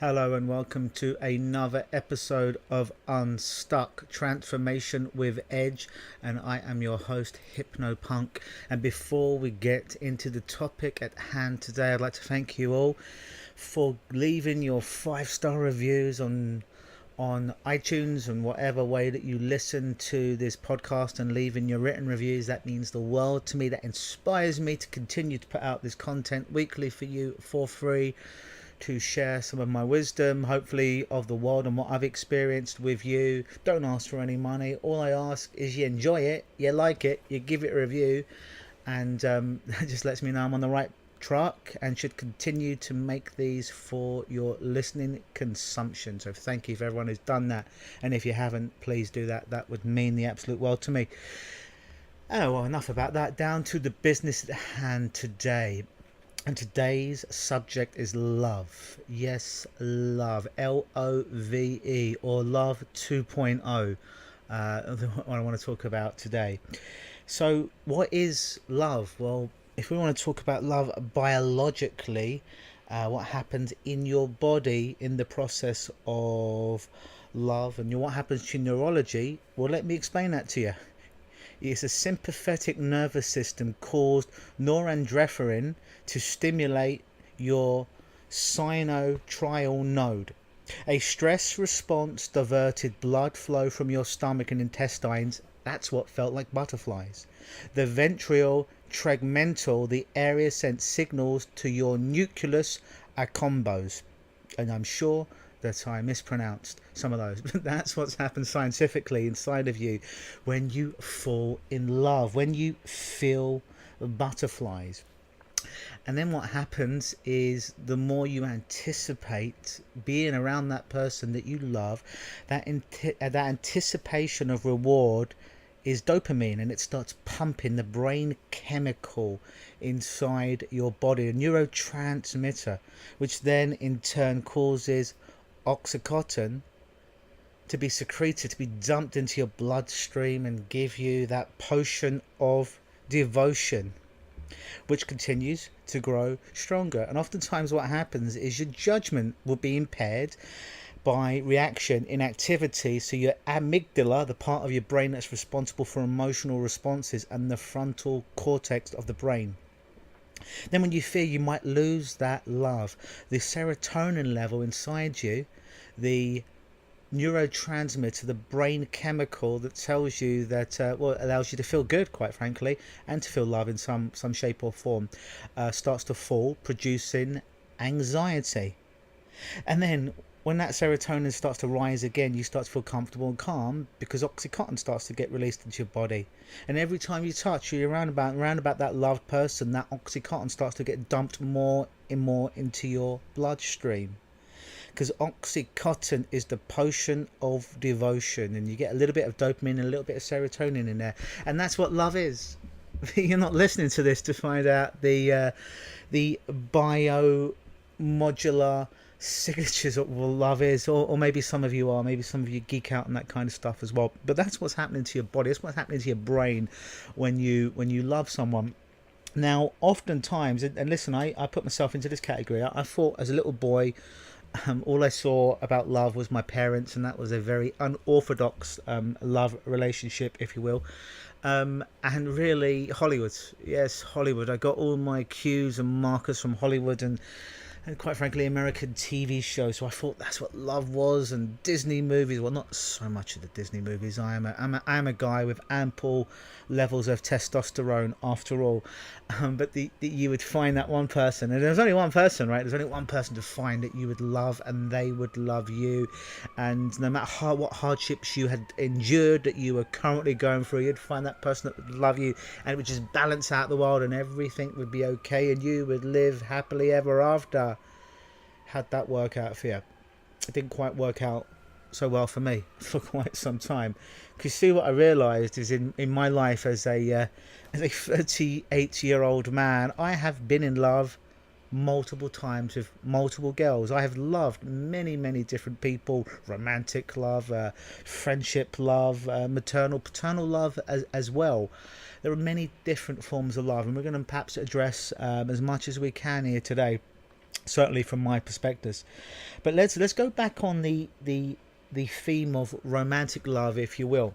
Hello and welcome to another episode of Unstuck Transformation with Edge, and I am your host Hypnopunk. And before we get into the topic at hand today, I'd like to thank you all for leaving your 5-star reviews on iTunes and whatever way that you listen to this podcast, and leaving your written reviews. That means the world to me. That inspires me to continue to put out this content weekly for you for free, to share some of my wisdom, hopefully, of the world and what I've experienced with you. Don't ask for any money. All I ask is you enjoy it, you like it, you give it a review, and that just lets me know I'm on the right track and should continue to make these for your listening consumption. So thank you for everyone who's done that, and if you haven't, please do that. That would mean the absolute world to me. Oh, well, enough about that. Down to the business at hand today. And today's subject is love. Yes, love. Love, or love 2.0. What I want to talk about today. So what is love? Well, if we want to talk about love biologically, what happens in your body in the process of love, and what happens to your neurology, well, let me explain that to you. It's a sympathetic nervous system caused norepinephrine to stimulate your sinoatrial node. A stress response diverted blood flow from your stomach and intestines. That's what felt like butterflies. The ventral tegmental, the area, sent signals to your nucleus accumbens. And I'm sure that I mispronounced some of those, but that's what's happened scientifically inside of you when you fall in love, when you feel butterflies. And then what happens is, the more you anticipate being around that person that you love, that anticipation of reward is dopamine, and it starts pumping the brain chemical inside your body, a neurotransmitter, which then in turn causes oxytocin to be secreted, to be dumped into your bloodstream, and give you that potion of devotion, which continues to grow stronger. And oftentimes what happens is your judgment will be impaired by reaction inactivity. So your amygdala, the part of your brain that's responsible for emotional responses, and the frontal cortex of the brain. Then when you fear you might lose that love, the serotonin level inside you, the neurotransmitter, the brain chemical that tells you that, allows you to feel good, quite frankly, and to feel love in some shape or form, starts to fall, producing anxiety. And then when that serotonin starts to rise again, you start to feel comfortable and calm, because oxytocin starts to get released into your body. And every time you touch, you're around about that loved person, that oxytocin starts to get dumped more and more into your bloodstream. Because oxytocin is the potion of devotion, and you get a little bit of dopamine and a little bit of serotonin in there. And that's what love is. You're not listening to this to find out the biomodular signatures of what love is, or maybe some of you are, maybe some of you geek out on that kind of stuff as well. But that's what's happening to your body, that's what's happening to your brain when you love someone. Now, oftentimes, and listen, I put myself into this category. I thought as a little boy, all I saw about love was my parents, and that was a very unorthodox love relationship, if you will. And really, Hollywood. Yes, Hollywood. I got all my cues and markers from Hollywood, and quite frankly American TV shows. So I thought that's what love was, and Disney movies. Well, not so much of the Disney movies. I am a guy with ample levels of testosterone after all. But you would find that one person, and there's only one person, right? There's only one person to find that you would love, and they would love you. And no matter what hardships you had endured, that you were currently going through, you'd find that person that would love you, and it would just balance out the world, and everything would be okay, and you would live happily ever after. How'd that work out for you? It didn't quite work out so well for me for quite some time. Because see, what I realised is in my life as a 38-year-old man, I have been in love multiple times with multiple girls. I have loved many different people. Romantic love, friendship love, maternal, paternal love as well. There are many different forms of love, and we're going to perhaps address as much as we can here today. certainly from my perspectives. But let's go back on the theme of romantic love, if you will.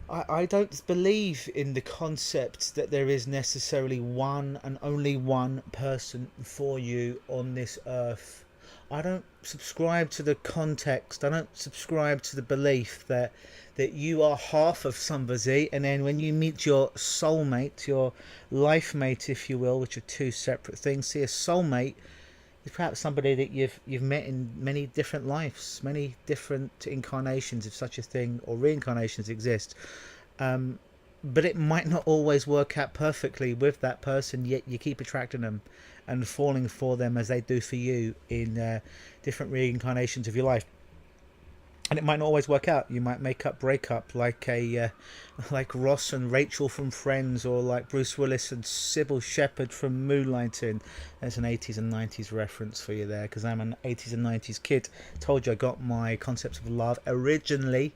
I don't believe in the concept that there is necessarily one and only one person for you on this earth. I don't subscribe to the context. I don't subscribe to the belief that you are half of somebody, and then when you meet your soulmate, your life mate, if you will, which are two separate things. See, a soulmate is perhaps somebody that you've met in many different lives, many different incarnations, if such a thing, or reincarnations exist. But it might not always work out perfectly with that person, yet you keep attracting them and falling for them as they do for you in different reincarnations of your life. And it might not always work out. You might break up like like Ross and Rachel from Friends, or like Bruce Willis and Sybil Shepherd from Moonlighting. There's an 80s and 90s reference for you there, because I'm an 80s and 90s kid. Told you I got my concepts of love originally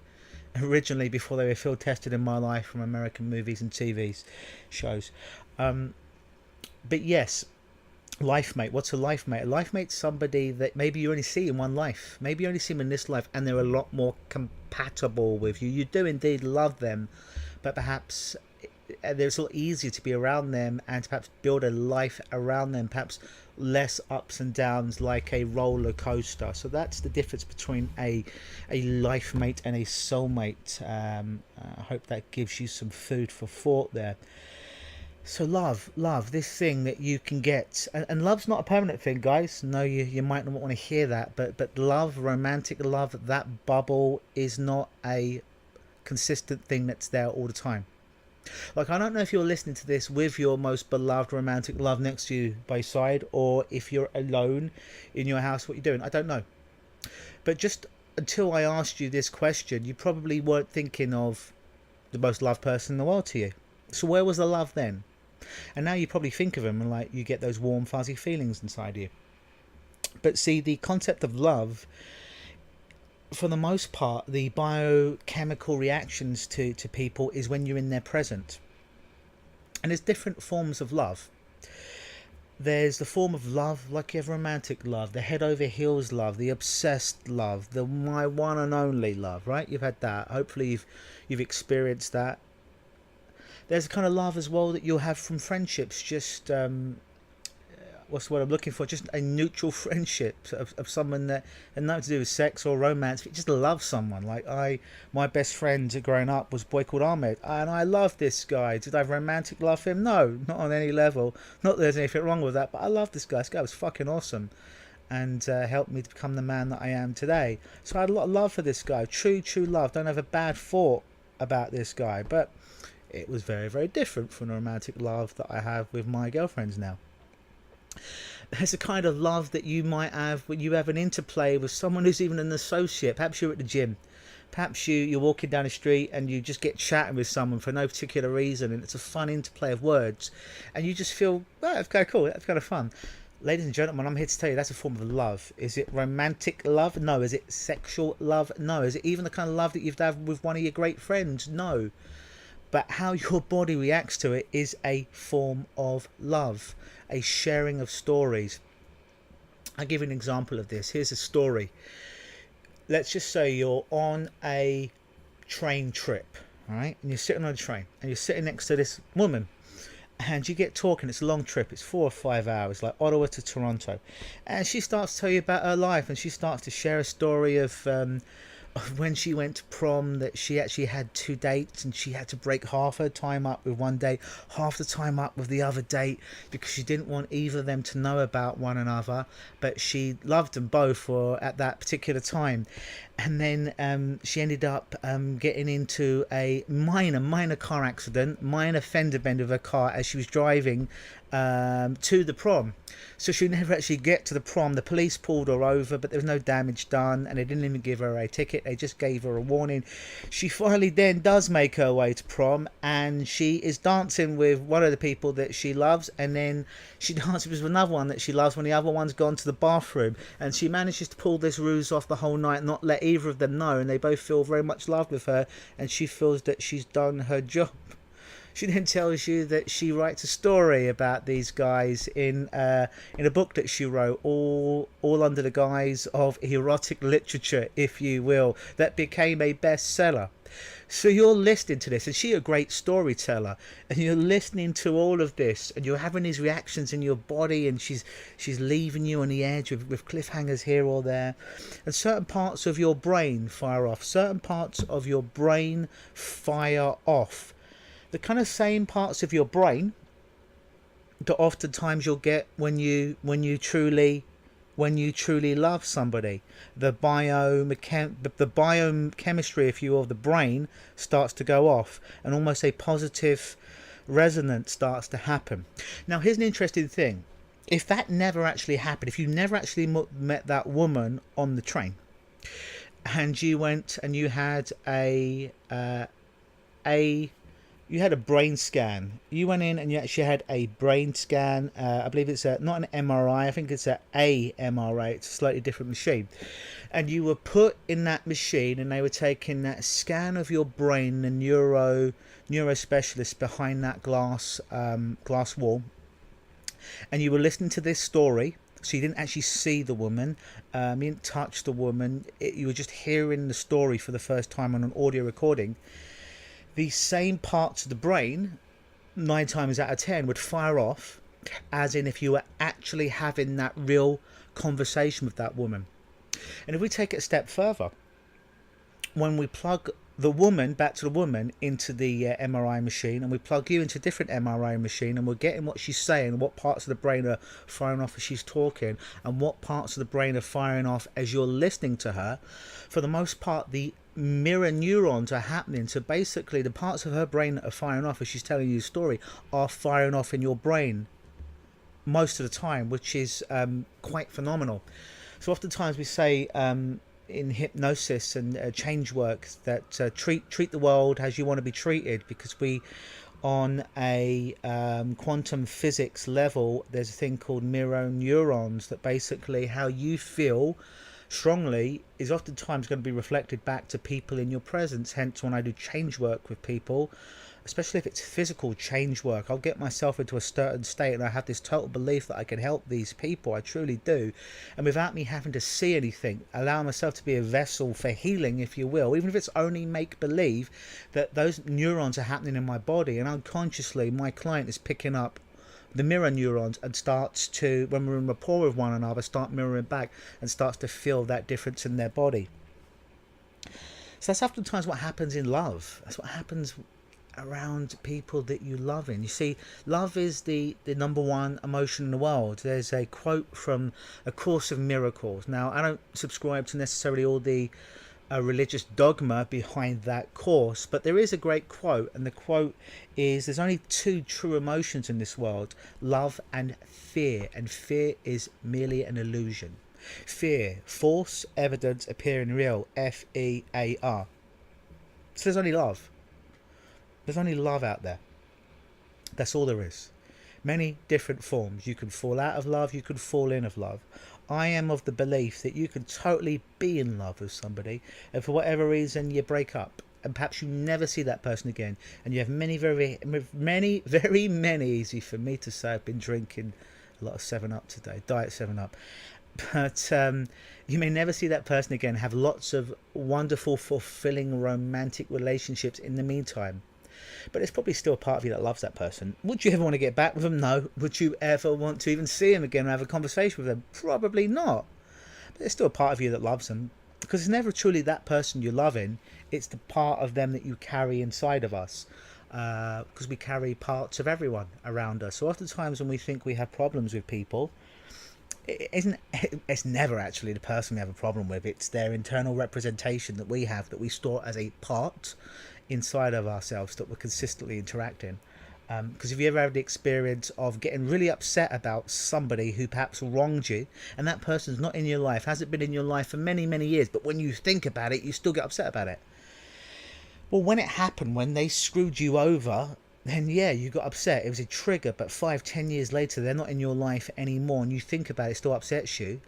before they were field tested in my life from American movies and TV shows. But yes, life mate. What's a life mate? A life mate's somebody that maybe you only see in one life. Maybe you only see them in this life, and they're a lot more compatible with you. You do indeed love them, but perhaps it's a lot easier to be around them and to perhaps build a life around them. Perhaps less ups and downs, like a roller coaster. So that's the difference between a life mate and a soulmate. I hope that gives you some food for thought there. So love, this thing that you can get, and love's not a permanent thing, guys. No, you might not want to hear that, but love, romantic love, that bubble is not a consistent thing that's there all the time. Like, I don't know if you're listening to this with your most beloved romantic love next to you by your side, or if you're alone in your house, what you're doing, I don't know. But just until I asked you this question, you probably weren't thinking of the most loved person in the world to you. So where was the love then? And now you probably think of them and like you get those warm fuzzy feelings inside you. But see, the concept of love, for the most part, the biochemical reactions to people is when you're in their present. And there's different forms of love. There's the form of love like you have romantic love, the head over heels love, the obsessed love, the my one and only love, right? You've had that. Hopefully you've experienced that. There's a kind of love as well that you'll have from friendships, just what's the word I'm looking for? Just a neutral friendship of someone that had nothing to do with sex or romance. But you just love someone. Like my best friend growing up was a boy called Ahmed, and I loved this guy. Did I have romantic love for him? No, not on any level. Not that there's anything wrong with that, but I loved this guy. This guy was fucking awesome, and helped me to become the man that I am today. So I had a lot of love for this guy. True love. Don't have a bad thought about this guy, but it was very, very different from the romantic love that I have with my girlfriends now. There's a kind of love that you might have when you have an interplay with someone who's even an associate. Perhaps you're at the gym. Perhaps you're walking down the street and you just get chatting with someone for no particular reason, and it's a fun interplay of words. And you just feel, oh, that's kind of cool, that's kind of fun. Ladies and gentlemen, I'm here to tell you that's a form of love. Is it romantic love? No. Is it sexual love? No. Is it even the kind of love that you've had with one of your great friends? No. But how your body reacts to it is a form of love, a sharing of stories. I'll give you an example of this. Here's a story. Let's just say you're on a train trip, all right? And you're sitting on a train, and you're sitting next to this woman, and you get talking. It's a long trip. It's 4 or 5 hours, like Ottawa to Toronto. And she starts to tell you about her life, and she starts to share a story of when she went to prom, that she actually had 2 dates and she had to break half her time up with one date, half the time up with the other date, because she didn't want either of them to know about one another, but she loved them both at that particular time. And then she ended up getting into a minor car accident, minor fender bend of her car as she was driving to the prom. So she never actually get to the prom. The police pulled her over, but there was no damage done, and they didn't even give her a ticket. They just gave her a warning. She finally then does make her way to prom, and she is dancing with one of the people that she loves, and then she dances with another one that she loves when the other one's gone to the bathroom, and she manages to pull this ruse off the whole night, not let either of them know, and they both feel very much loved with her, and she feels that she's done her job. She then tells you that she writes a story about these guys in a book that she wrote, all under the guise of erotic literature, if you will, that became a bestseller. So you're listening to this, and she's a great storyteller, and you're listening to all of this, and you're having these reactions in your body, and she's leaving you on the edge with cliffhangers here or there, and certain parts of your brain fire off. Certain parts of your brain fire off. The kind of same parts of your brain that oftentimes you'll get when you truly love somebody. The biochemistry, if you will, of the brain starts to go off, and almost a positive resonance starts to happen. Now, here's an interesting thing. If that never actually happened, if you never actually met that woman on the train, and you went and you had a brain scan. You went in and you actually had a brain scan. I believe it's not an MRI. I think it's a MRI. It's a slightly different machine. And you were put in that machine, and they were taking that scan of your brain. The neuro specialist behind that glass wall, and you were listening to this story. So you didn't actually see the woman, you didn't touch the woman. You were just hearing the story for the first time on an audio recording. The same parts of the brain, 9 times out of 10, would fire off, as in if you were actually having that real conversation with that woman. And if we take it a step further, when we plug the woman back to the woman into the MRI machine, and we plug you into a different MRI machine, and we're getting what she's saying, what parts of the brain are firing off as she's talking, and what parts of the brain are firing off as you're listening to her, for the most part, the mirror neurons are happening. So basically the parts of her brain that are firing off as she's telling you a story are firing off in your brain most of the time, which is quite phenomenal. So oftentimes we say in hypnosis and change work that treat the world as you want to be treated, because we, on a quantum physics level, there's a thing called mirror neurons, that basically how you feel strongly is oftentimes going to be reflected back to people in your presence. Hence, when I do change work with people, especially if it's physical change work, I'll get myself into a certain state, and I have this total belief that I can help these people. I truly do. And without me having to see anything, allow myself to be a vessel for healing, if you will, even if it's only make believe, that those neurons are happening in my body, and unconsciously my client is picking up the mirror neurons and starts to, when we're in rapport with one another, start mirroring back and starts to feel that difference in their body. So that's oftentimes what happens in love. That's what happens around people that you love in. You see, love is the number one emotion in the world. There's a quote from A Course of Miracles. Now, I don't subscribe to necessarily all the religious dogma behind that course, but there is a great quote, and the quote is, there's only 2 true emotions in this world, love and fear is merely an illusion. Fear, false evidence appearing real, FEAR. So there's only love. There's only love out there. That's all there is. Many different forms. You can fall out of love, you can fall in of love. I am of the belief that you can totally be in love with somebody, and for whatever reason you break up, and perhaps you never see that person again, and you have very many, easy for me to say, I've been drinking a lot of 7-Up today, Diet 7-Up, but you may never see that person again, have lots of wonderful, fulfilling, romantic relationships in the meantime. But it's probably still a part of you that loves that person. Would you ever want to get back with them? No. Would you ever want to even see him again or have a conversation with them? Probably not. But there's still a part of you that loves them, because it's never truly that person you're loving. It's the part of them that you carry inside of us, because we carry parts of everyone around us. So oftentimes when we think we have problems with people, it's never actually the person we have a problem with. It's their internal representation that we have, that we store as a part inside of ourselves that we're consistently interacting. Because if you ever had the experience of getting really upset about somebody who perhaps wronged you, and that person's not in your life, hasn't been in your life for many, many years, but when you think about it, you still get upset about it. Well, when it happened, when they screwed you over, then yeah, you got upset. It was a trigger, but 5-10 years later, they're not in your life anymore, and you think about it, it still upsets you.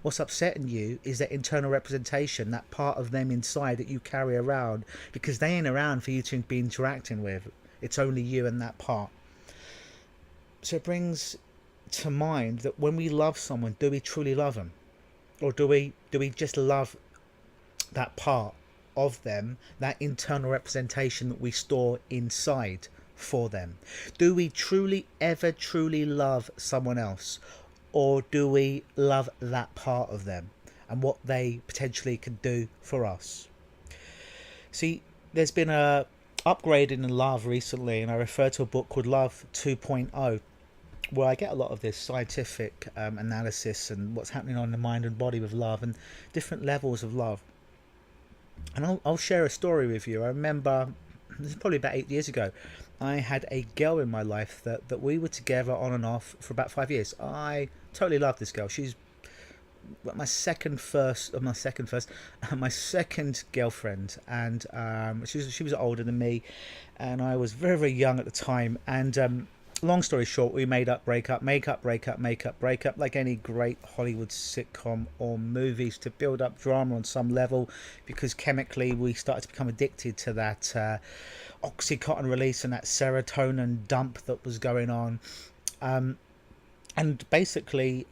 What's upsetting you is that internal representation, that part of them inside that you carry around, because they ain't around for you to be interacting with. It's only you and that part. So it brings to mind that when we love someone, do we truly love them? Or do we just love that part of them, that internal representation that we store inside for them? Do we truly ever truly love someone else? Or do we love that part of them and what they potentially can do for us? See, there's been a upgrading in love recently, and I refer to a book called Love 2.0, where I get a lot of this scientific analysis and what's happening on the mind and body with love and different levels of love. And I'll share a story with you. I remember, this is probably about 8 years ago, I had a girl in my life that we were together on and off for about 5 years. I totally loved this girl. She's my second girlfriend, and she was older than me, and I was very, very young at the time. And long story short, we made up, break up, like any great Hollywood sitcom or movies, to build up drama on some level, because chemically we started to become addicted to that Oxycontin release and that serotonin dump that was going on. And basically,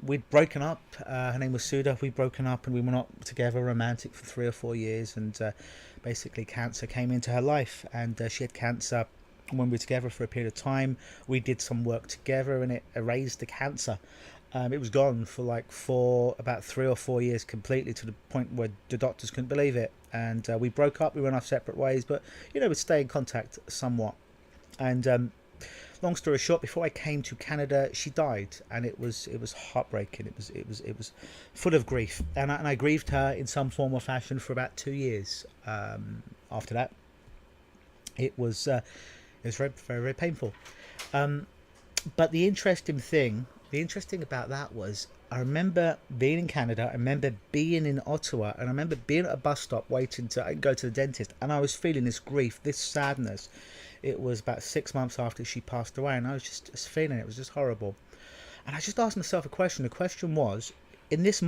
we'd broken up. Her name was Suda. We'd broken up and we were not together romantic for 3 or 4 years. And basically cancer came into her life, and she had cancer. When we were together for a period of time, we did some work together and it erased the cancer. It was gone for about 3 or 4 years completely, to the point where the doctors couldn't believe it. And we broke up. We went our separate ways, but we'd stay in contact somewhat. And long story short, before I came to Canada, she died, and it was heartbreaking. It was full of grief, and I grieved her in some form or fashion for about 2 years. After that, it was very, very, very painful. But the interesting about that was, I remember being in Canada, I remember being in Ottawa, and I remember being at a bus stop waiting to go to the dentist, and I was feeling this grief, this sadness. It was about 6 months after she passed away, and I was just feeling it. It was just horrible. And I just asked myself a question. The question was, in this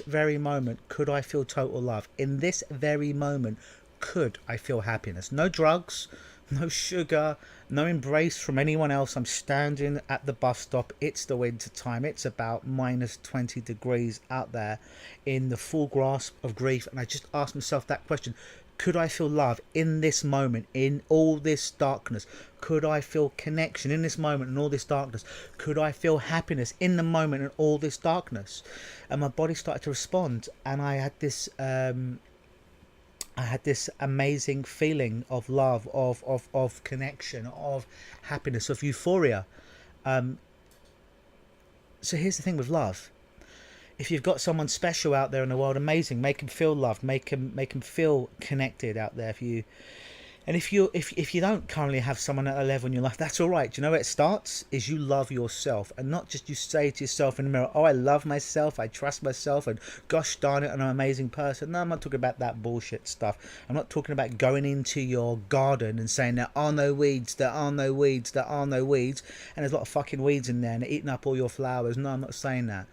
very moment, could I feel total love? In this very moment, could I feel happiness? No drugs, no sugar, no embrace from anyone else. I'm standing at the bus stop. It's the winter time. It's about minus 20 degrees out there, in the full grasp of grief. And I just asked myself that question. Could I feel love in this moment, in all this darkness? Could I feel connection in this moment, in all this darkness? Could I feel happiness in the moment, in all this darkness? And my body started to respond, and I had this amazing feeling of love, of connection, of happiness, of euphoria. So here's the thing with love. If you've got someone special out there in the world, amazing. Make them feel loved. Make them feel connected out there. If you don't currently have someone at a level in your life, that's all right. Do you know where it starts? Is you love yourself, and not just you say to yourself in the mirror, "Oh, I love myself. I trust myself, and gosh darn it, I'm an amazing person." No, I'm not talking about that bullshit stuff. I'm not talking about going into your garden and saying there are no weeds, there are no weeds, there are no weeds, and there's a lot of fucking weeds in there and they're eating up all your flowers. No, I'm not saying that.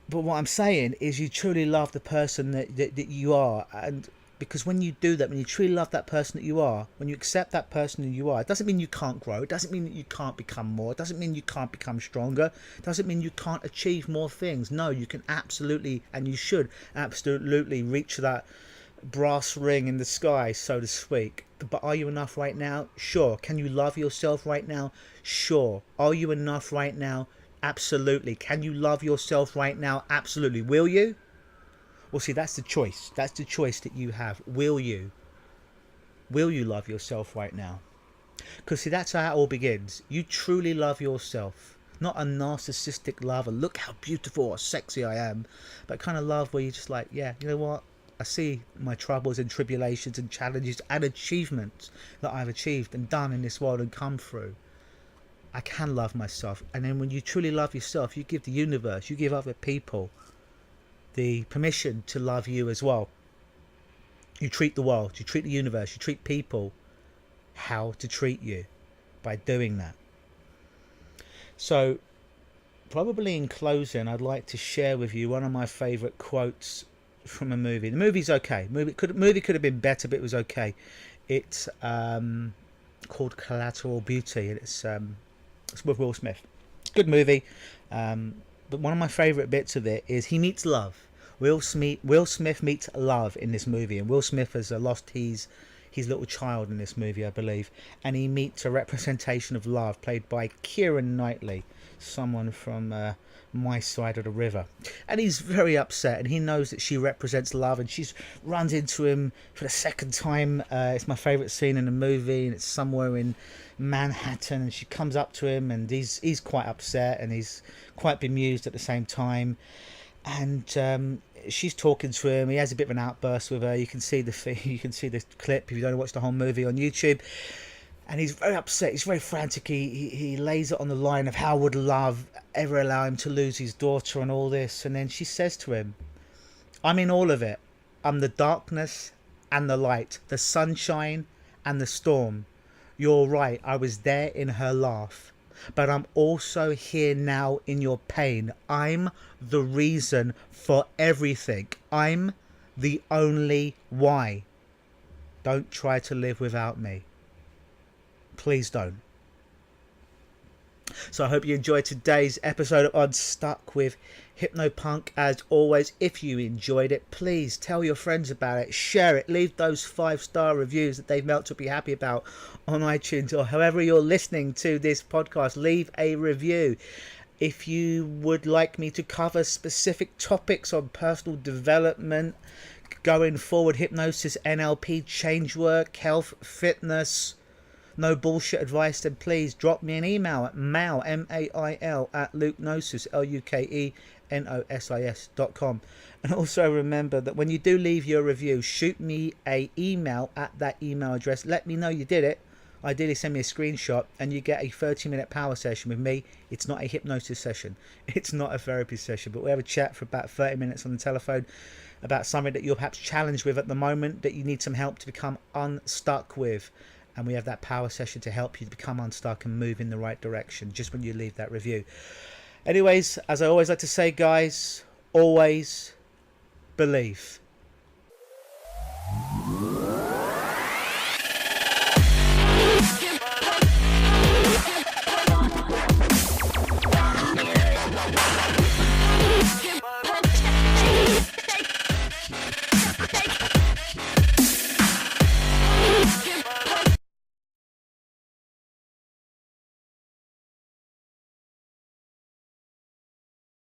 But what I'm saying is, you truly love the person that you are. And because when you do that, when you truly love that person that you are, when you accept that person that you are, it doesn't mean you can't grow. It doesn't mean that you can't become more. It doesn't mean you can't become stronger. It doesn't mean you can't achieve more things. No, you can absolutely, and you should absolutely, reach that brass ring in the sky, so to speak. But are you enough right now? Sure. Can you love yourself right now? Sure. Are you enough right now? Absolutely. Can you love yourself right now? Absolutely. Will you? Well, see, that's the choice. That's the choice that you have. Will you? Will you love yourself right now? Because, see, that's how it all begins. You truly love yourself. Not a narcissistic love, and look how beautiful or sexy I am. But kind of love where you're just like, yeah, you know what? I see my troubles and tribulations and challenges and achievements that I've achieved and done in this world and come through. I can love myself. And then when you truly love yourself, you give the universe, you give other people the permission to love you as well. You treat the world, you treat the universe, you treat people how to treat you by doing that. So probably in closing, I'd like to share with you one of my favourite quotes from a movie. The movie's okay. Movie could have been better, but it was okay. It's called Collateral Beauty, and it's with Will Smith. Good movie, but one of my favourite bits of it is he meets love. Will Smith meets love in this movie, and Will Smith has lost his little child in this movie, I believe, and he meets a representation of love played by Keira Knightley, someone from my side of the river, and he's very upset, and he knows that she represents love, and she runs into him for the second time. It's my favourite scene in the movie, and it's somewhere in Manhattan, and she comes up to him, and he's quite upset, and he's quite bemused at the same time, and she's talking to him. He has a bit of an outburst with her. You can see the clip if you don't watch the whole movie on YouTube. And he's very upset. He's very frantic. He lays it on the line of how would love ever allow him to lose his daughter and all this. And then she says to him, I'm in all of it. I'm the darkness and the light, the sunshine and the storm. You're right. I was there in her laugh. But I'm also here now in your pain. I'm the reason for everything. I'm the only why. Don't try to live without me. Please don't. So I hope you enjoyed today's episode of Unstuck with Hypnopunk. As always, if you enjoyed it, please tell your friends about it, share it, leave those 5-star reviews that they've meant to be happy about on iTunes, or however you're listening to this podcast. Leave a review. If you would like me to cover specific topics on personal development going forward, hypnosis, NLP, change work, health, fitness, no bullshit advice, then please drop me an email at mail, M-A-I-L, at lukenosis, LUKENOSIS.com. And also remember that when you do leave your review, shoot me a email at that email address. Let me know you did it. Ideally send me a screenshot, and you get a 30-minute power session with me. It's not a hypnosis session. It's not a therapy session, but we have a chat for about 30 minutes on the telephone about something that you're perhaps challenged with at the moment, that you need some help to become unstuck with. And we have that power session to help you to become unstuck and move in the right direction just when you leave that review. Anyways, as I always like to say, guys, always believe.